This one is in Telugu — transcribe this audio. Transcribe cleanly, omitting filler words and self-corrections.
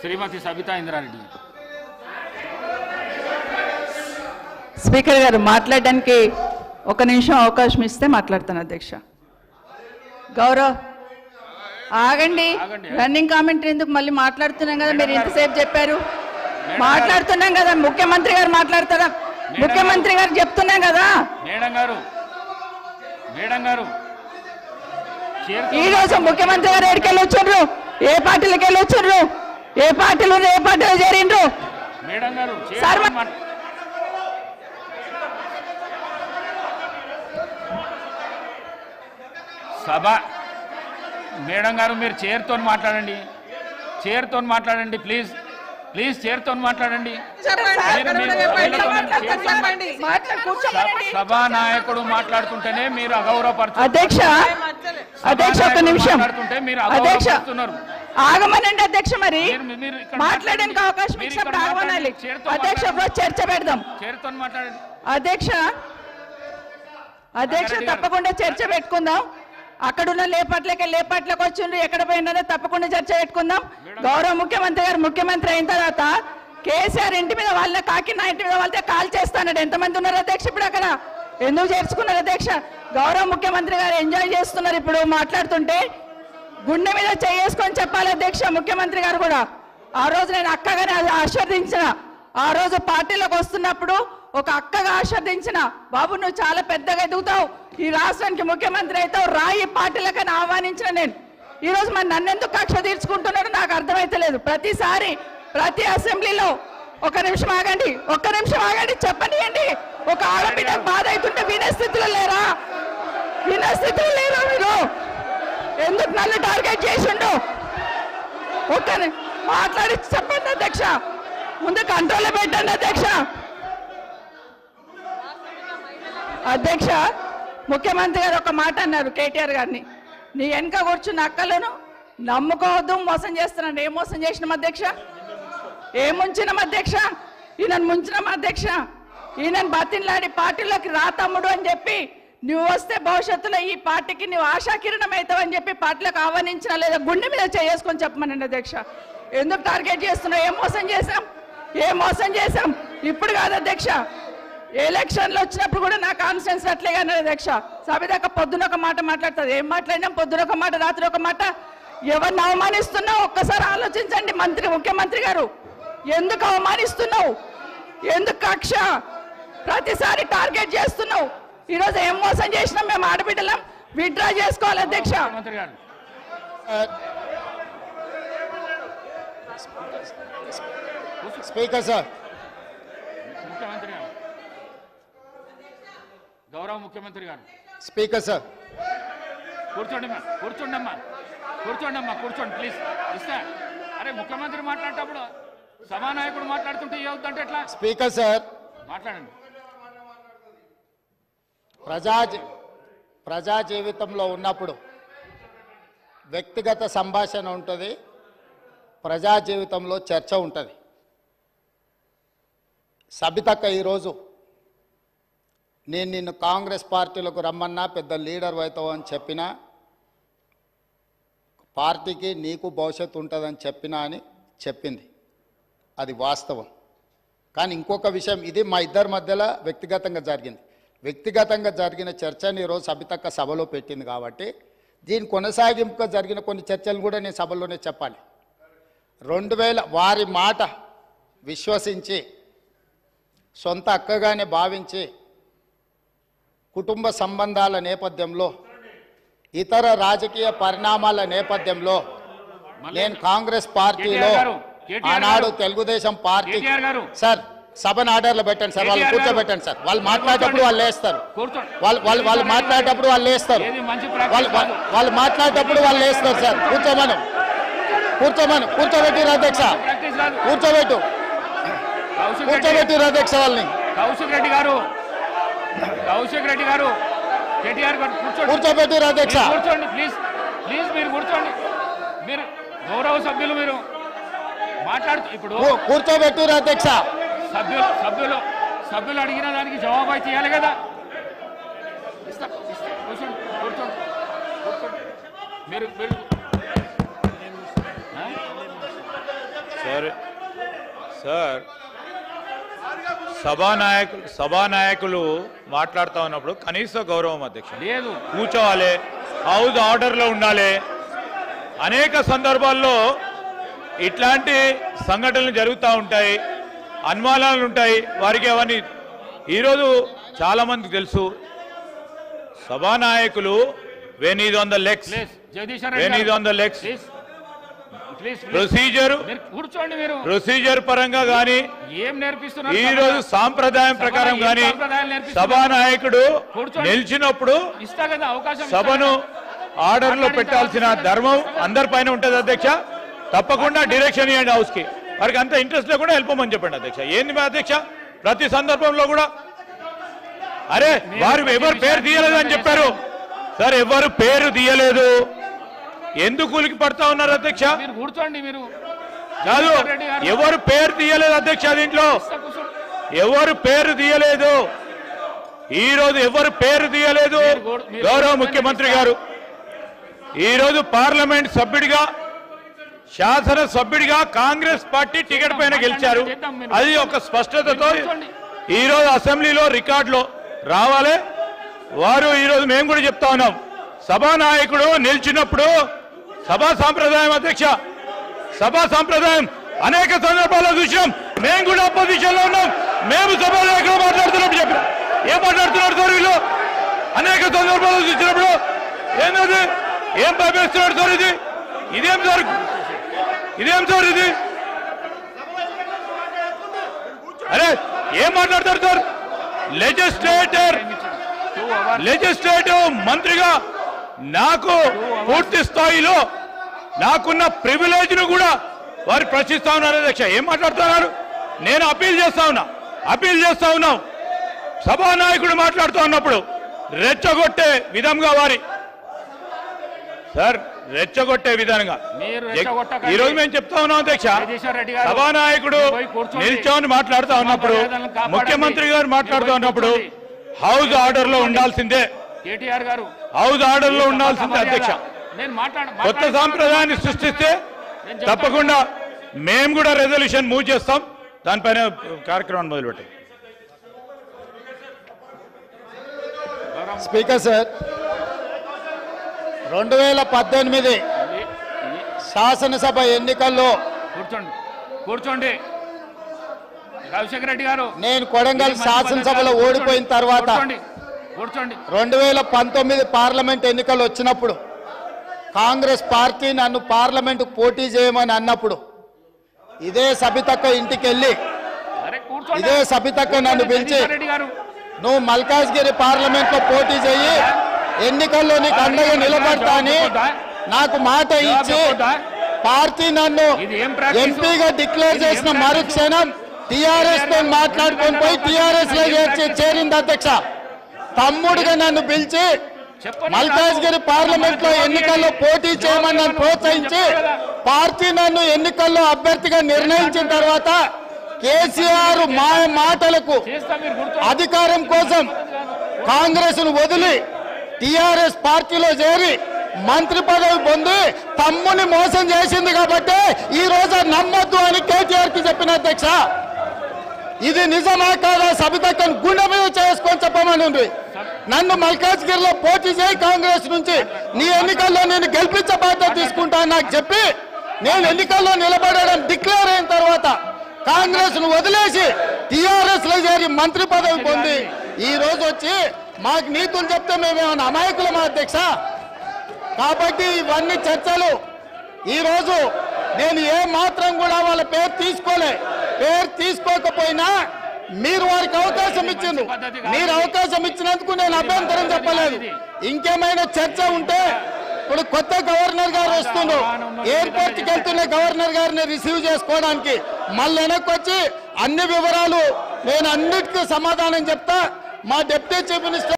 శ్రీమతి సబితా ఇంద్రారెడ్డి. స్పీకర్ గారు మాట్లాడడానికి ఒక నిమిషం అవకాశం ఇస్తే మాట్లాడతాను అధ్యక్ష. గౌరవ్ ఆగండి, రన్నింగ్ కామెంటరీ ఎందుకు? మళ్ళీ మాట్లాడుతున్నాం కదా, మీరు ఇంతసేపు చెప్పారు. మాట్లాడుతున్నాం కదా, ముఖ్యమంత్రి గారు మాట్లాడతారా? ముఖ్యమంత్రి గారు చెప్తున్నాం కదా. మేడం గారు ఈ రోజు ముఖ్యమంత్రి గారు ఎక్కడికి వెళ్ళి వచ్చారు? ఏ పార్టీలకు వెళ్ళి వచ్చారు? ఏ పార్టీలో చేరిండ్రు? మేడం గారు సభ మేడం గారు మీరు చైర్తో మాట్లాడండి, చైర్తో మాట్లాడండి ప్లీజ్, ప్లీజ్ చైర్తో మాట్లాడండి. సభా నాయకుడు మాట్లాడుతుంటేనే మీరు అగౌరవపరుస్తున్నారు. అధ్యక్ష అధ్యక్ష ఒక నిమిషం, మీరు అధ్యక్ష అగౌరవపరుస్తున్నారు. ఆగమనండి అధ్యక్ష. మరి మాట్లాడడానికి అవకాశం ఇచ్చినప్పుడు ఆగమనాలి అధ్యక్ష. చర్చ పెడదాం. చైర్తో మాట్లాడండి అధ్యక్ష. అధ్యక్ష తప్పకుండా చర్చ పెట్టుకుందాం. అక్కడున్న లేపాట్లకు వచ్చిండ్రు, ఎక్కడ పోయినా తప్పకుండా చర్చ పెట్టుకుందాం. గౌరవ ముఖ్యమంత్రి గారు ముఖ్యమంత్రి అయిన తర్వాత కేసీఆర్ ఇంటి మీద వాళ్ళ కాకినా ఇంటి మీద వాళ్ళతో కాల్ చేస్తాడు. ఎంతమంది ఉన్నారు అధ్యక్ష ఇప్పుడు అక్కడ? ఎందుకు చేర్చుకున్నారు అధ్యక్ష? గౌరవ ముఖ్యమంత్రి గారు ఎంజాయ్ చేస్తున్నారు ఇప్పుడు మాట్లాడుతుంటే. గుండె మీద చేసుకొని చెప్పాలి అధ్యక్ష. ముఖ్యమంత్రి గారు కూడా ఆ రోజు నేను అక్కగానే ఆశీర్వదించిన, ఆ రోజు పార్టీలోకి వస్తున్నప్పుడు ఒక అక్కగా ఆశీర్వదించిన, బాబు నువ్వు చాలా పెద్దగా ఎదుగుతావు, ఈ రాష్ట్రానికి ముఖ్యమంత్రి అవుతావు, రాయి పార్టీలకని ఆహ్వానించిన నేను. ఈరోజు మరి నన్నెందుకు కక్ష తీర్చుకుంటున్నాడు నాకు అర్థమైతలేదు. ప్రతిసారి ప్రతి అసెంబ్లీలో ఒక నిమిషం ఆగండి, ఒక్క నిమిషం ఆగండి, చెప్పనియండి. ఒక ఆడబిడ్డ బాధ అవుతుంటే వినే స్థితిలో లేరా? వినే స్థితిలో లేరా మీరు? ఎందుకు నన్ను టార్గెట్ చేసిండు? ఒక్క మాట్లాడి చెప్పండి అధ్యక్ష. ముందు కంట్రోల్లో పెట్టండి అధ్యక్ష. అధ్యక్ష ముఖ్యమంత్రి గారు ఒక మాట అన్నారు కేటీఆర్ గారిని, నీ వెనక కూర్చున్న అక్కలను నమ్ముకోవద్దు, మోసం చేస్తున్నాను. ఏం మోసం చేసినాం అధ్యక్ష? ఏం ముంచినాం అధ్యక్ష? ఈయనను ముంచినాం అధ్యక్ష. ఈయనను బతిన్లాడి పార్టీలోకి రా తమ్ముడు అని చెప్పి, నువ్వు వస్తే భవిష్యత్తులో ఈ పార్టీకి నువ్వు ఆశాకిరణం అవుతావు అని చెప్పి పార్టీలకు ఆహ్వానించినా లేదా గుండె మీద చేసుకొని చెప్పమనండి అధ్యక్ష. ఎందుకు టార్గెట్ చేస్తున్నావు? ఏం మోసం చేశాం? ఏం మోసం చేశాం? ఇప్పుడు కాదు అధ్యక్ష, ఎలక్షన్లు వచ్చినప్పుడు కూడా నా కాన్ఫిడెన్స్ అట్లేగా అధ్యక్ష. సభ పొద్దున ఒక మాట మాట్లాడుతుంది, ఏం మాట్లాడినాం? పొద్దున ఒక మాట, రాత్రి ఒక మాట. ఎవరిని అవమానిస్తున్నావు ఒక్కసారి ఆలోచించండి ముఖ్యమంత్రి గారు. ఎందుకు అవమానిస్తున్నావు? ఎందుకు కక్ష? ప్రతిసారి టార్గెట్ చేస్తున్నావు. ఈరోజు ఏం మోసం చేసినాం? మేము ఆడబిడ్డలం విత్డ్రా చేసుకోవాలి అధ్యక్ష. స్పీకర్ సార్, ముఖ్యమంత్రి గారు, గౌరవ ముఖ్యమంత్రి గారు. స్పీకర్ సార్ కూర్చోండి కూర్చోండి ప్లీజ్. ఇస్తా. అరే ముఖ్యమంత్రి మాట్లాడేటప్పుడు సభానాయకుడు మాట్లాడుతుంటే ఏవుతుంటే ఎట్లా? స్పీకర్ సార్ మాట్లాడండి. ప్రజా జీవితంలో ఉన్నప్పుడు వ్యక్తిగత సంభాషణ ఉంటుంది, ప్రజా జీవితంలో చర్చ ఉంటుంది. సబితక్క ఈరోజు నేను నిన్ను కాంగ్రెస్ పార్టీలకు రమ్మన్నా, పెద్ద లీడర్ అవుతావు అని చెప్పినా, పార్టీకి నీకు భవిష్యత్తు ఉంటుందని చెప్పినా అని చెప్పింది. అది వాస్తవం. కానీ ఇంకొక విషయం, ఇది మా ఇద్దరి మధ్యలో వ్యక్తిగతంగా జరిగింది. వ్యక్తిగతంగా జరిగిన చర్చని ఈరోజు సబితక్క సభలో పెట్టింది కాబట్టి దీని కొనసాగింపుగా జరిగిన కొన్ని చర్చలు కూడా నేను సభలోనే చెప్పాలి. 2000 వారి మాట విశ్వసించి సొంత అక్కగానే భావించి కుటుంబ సంబంధాల నేపథ్యంలో, ఇతర రాజకీయ పరిణామాల నేపథ్యంలో నేను కాంగ్రెస్ పార్టీలో ఆనాడు తెలుగుదేశం పార్టీ సార్ సభను ఆర్డర్లో పెట్టండి సార్, వాళ్ళు కూర్చోబెట్టండి సార్. వాళ్ళు మాట్లాడేటప్పుడు వాళ్ళు లేస్తారు, వాళ్ళు మాట్లాడేటప్పుడు వాళ్ళు లేస్తారు, వాళ్ళు మాట్లాడేటప్పుడు వాళ్ళు లేస్తారు సార్. కూర్చోబెట్టిరు అధ్యక్ష, కూర్చోబెట్టిరు అధ్యక్ష వాళ్ళని. కౌశిక్ రెడ్డి గారు కేటీఆర్ గారు కూర్చోబెట్టిరు అధ్యక్ష. కూర్చోండి ప్లీజ్, మీరు కూర్చోండి. మీరు గౌరవ సభ్యులు, మీరు మాట్లాడుతూ ఇప్పుడు కూర్చోబెట్టిరు అధ్యక్ష. సభ్యులు అడిగిన దానికి జవాబు అయితే ఇవ్వాలి కదా. కూర్చోండి. మీరు సార్ సభానాయకులు మాట్లాడుతూ ఉన్నప్పుడు కనీస గౌరవం అధ్యక్ష లేదు, కూర్చోవాలి, హౌస్ ఆర్డర్లో ఉండాలి. అనేక సందర్భాల్లో ఇట్లాంటి సంఘటనలు జరుగుతూ ఉంటాయి, అనుమానాలు ఉంటాయి వారికి. అవన్నీ ఈరోజు చాలామందికి తెలుసు. సభానాయకులు when is on the legs, procedure పరంగా కానీ ఏం నేర్పిస్తున్నారు? ఈ రోజు సాంప్రదాయం ప్రకారం కానీ సభానాయకుడు నిలిచినప్పుడు ఇస్తా కదా అవకాశం, సభను ఆర్డర్ లో పెట్టాల్సిన ధర్మం అందరిపైన ఉంటుంది అధ్యక్ష. తప్పకుండా డైరెక్షన్ ఇవ్వండి హౌస్ కి. వారికి అంత ఇంట్రెస్ట్ లేకుండా వెళ్ళిపోమని చెప్పండి అధ్యక్ష. ఏంది మా అధ్యక్ష ప్రతి సందర్భంలో కూడా అరే వారు ఎవరు పేరు తీయలేదు అని చెప్పారు సార్. ఎవరు పేరు తీయలేదు, ఎందుకు కూలికి పడతా ఉన్నారు అధ్యక్ష? మీరు కూర్చోండి. మీరు కాదు, ఎవరు పేరు తీయలేదు అధ్యక్ష. దీంట్లో ఎవరు పేరు తీయలేదు. ఈ రోజు ఎవరు పేరు తీయలేదు. గౌరవ ముఖ్యమంత్రి గారు ఈరోజు పార్లమెంట్ సభ్యుడిగా, శాసన సభ్యుడిగా కాంగ్రెస్ పార్టీ టికెట్ పైన గెలిచారు. అది ఒక స్పష్టతతో ఈరోజు అసెంబ్లీలో రికార్డులో రావాలి. వారు ఈరోజు మేము కూడా చెప్తా ఉన్నాం, సభానాయకుడు నిలిచినప్పుడు సభా సాంప్రదాయం అధ్యక్ష, సభా సాంప్రదాయం అనేక సందర్భాల్లో చూసాం. మేము కూడా అపోజిషన్ లో ఉన్నాం. మేము సభానాయకులు మాట్లాడుతున్నప్పుడు చెప్పిన ఏం మాట్లాడుతున్నారు సార్ వీళ్ళు? అనేక సందర్భాల్లో చూసినప్పుడు ఏంటది, ఏం భయపేస్తున్నాడు సార్? ఇదేం సార్? ఇది అరే ఏం మాట్లాడతారు సార్? లెజిస్లేటివ్ మంత్రిగా నాకు పూర్తి స్థాయిలో నాకున్న ప్రివిలేజ్ ను కూడా వారు ప్రశ్నిస్తా ఉన్నారు అధ్యక్ష. ఏం మాట్లాడుతున్నారు? నేను అప్పీల్ చేస్తా ఉన్నాం. సభానాయకుడు మాట్లాడుతూ ఉన్నప్పుడు రెచ్చగొట్టే విధంగా రెచ్చగొట్టే విధంగా ఈరోజు మేము చెప్తా ఉన్నాం అధ్యక్ష. సభానాయకుడు నిల్చొని మాట్లాడుతూ ఉన్నప్పుడు, ముఖ్యమంత్రి గారు మాట్లాడుతూ ఉన్నప్పుడు హౌస్ ఆర్డర్ లో ఉండాల్సిందే. కేటీఆర్ గారు హౌస్ ఆర్డర్ లో ఉండాల్సిందే అధ్యక్ష. కొత్త సాంప్రదాయాన్ని సృష్టిస్తే తప్పకుండా మేము కూడా రెజల్యూషన్ మూవ్ చేస్తాం. దానిపైన కార్యక్రమాన్ని మొదలుపెట్టాం. స్పీకర్ సార్, 2018 శాసనసభ ఎన్నికల్లో కూర్చోండి రాజశేఖర రెడ్డి గారు, నేను కొడంగల్ శాసనసభలో ఓడిపోయిన తర్వాత 2019 పార్లమెంట్ ఎన్నికలు వచ్చినప్పుడు కాంగ్రెస్ పార్టీ నన్ను పార్లమెంటు పోటీ చేయమని అన్నప్పుడు ఇదే సబితక్క ఇంటికి వెళ్ళి ఇదే సబితక్క నన్ను పిలిచి నువ్వు మల్కాజ్గిరి పార్లమెంట్లో పోటీ చేయి, ఎన్నికల్లో నీకు అండగా నిలబడతా అని నాకు మాట ఇచ్చి పార్టీ నన్ను ఎంపీగా డిక్లేర్ చేసిన మరుక్షణం టీఆర్ఎస్ తో మాట్లాడుకొని పోయి టీఆర్ఎస్ లో చేరింది అధ్యక్ష. తమ్ముడుగా నన్ను పిలిచి మల్కాజ్గిరి పార్లమెంట్ లో ఎన్నికల్లో పోటీ చేయమని నన్ను ప్రోత్సహించి పార్టీ నన్ను ఎన్నికల్లో అభ్యర్థిగా నిర్ణయించిన తర్వాత కేసీఆర్ మాటలకు అధికారం కోసం కాంగ్రెస్ ను వదిలి టీఆర్ఎస్ పార్టీలో చేరి మంత్రి పదవి పొంది తమ్ముని మోసం చేసింది కాబట్టి ఈ రోజు నమ్మొద్దు అని కేటీఆర్ కి చెప్పిన అధ్యక్ష. ఇది నిజమా కాదా సబితక్కను గుండె మీద చేసుకొని చెప్పమని ఉంది. నన్ను మల్కాజ్గిరిలో పోటీ చేయి కాంగ్రెస్ నుంచి, నీ ఎన్నికల్లో నేను గెలిపించే బాధ్యత తీసుకుంటా నాకు చెప్పి నేను ఎన్నికల్లో నిలబడడం డిక్లేర్ అయిన తర్వాత కాంగ్రెస్ ను వదిలేసి టీఆర్ఎస్ లో చేరి మంత్రి పదవి పొంది ఈ రోజు వచ్చి మాకు నీతులు చెప్తే మేమేమన్నా అమాయకులమా అధ్యక్ష? కాబట్టి ఇవన్నీ చర్చలు. ఈరోజు నేను ఏ మాత్రం కూడా వాళ్ళ పేరు తీసుకోకపోయినా మీరు వారికి అవకాశం ఇచ్చిండ్రు. మీరు అవకాశం ఇచ్చినందుకు నేను అభ్యంతరం చెప్పలేదు. ఇంకేమైనా చర్చ ఉంటే ఇప్పుడు కొత్త గవర్నర్ గారు వస్తుండ్రు, ఎయిర్పోర్ట్కి వెళ్తున్న గవర్నర్ గారిని రిసీవ్ చేసుకోవడానికి మళ్ళీ వెనక్కి వచ్చి అన్ని వివరాలు నేను అన్నిటికీ సమాధానం చెప్తా. మా డిప్యూటీ చీఫ్ మినిస్టర్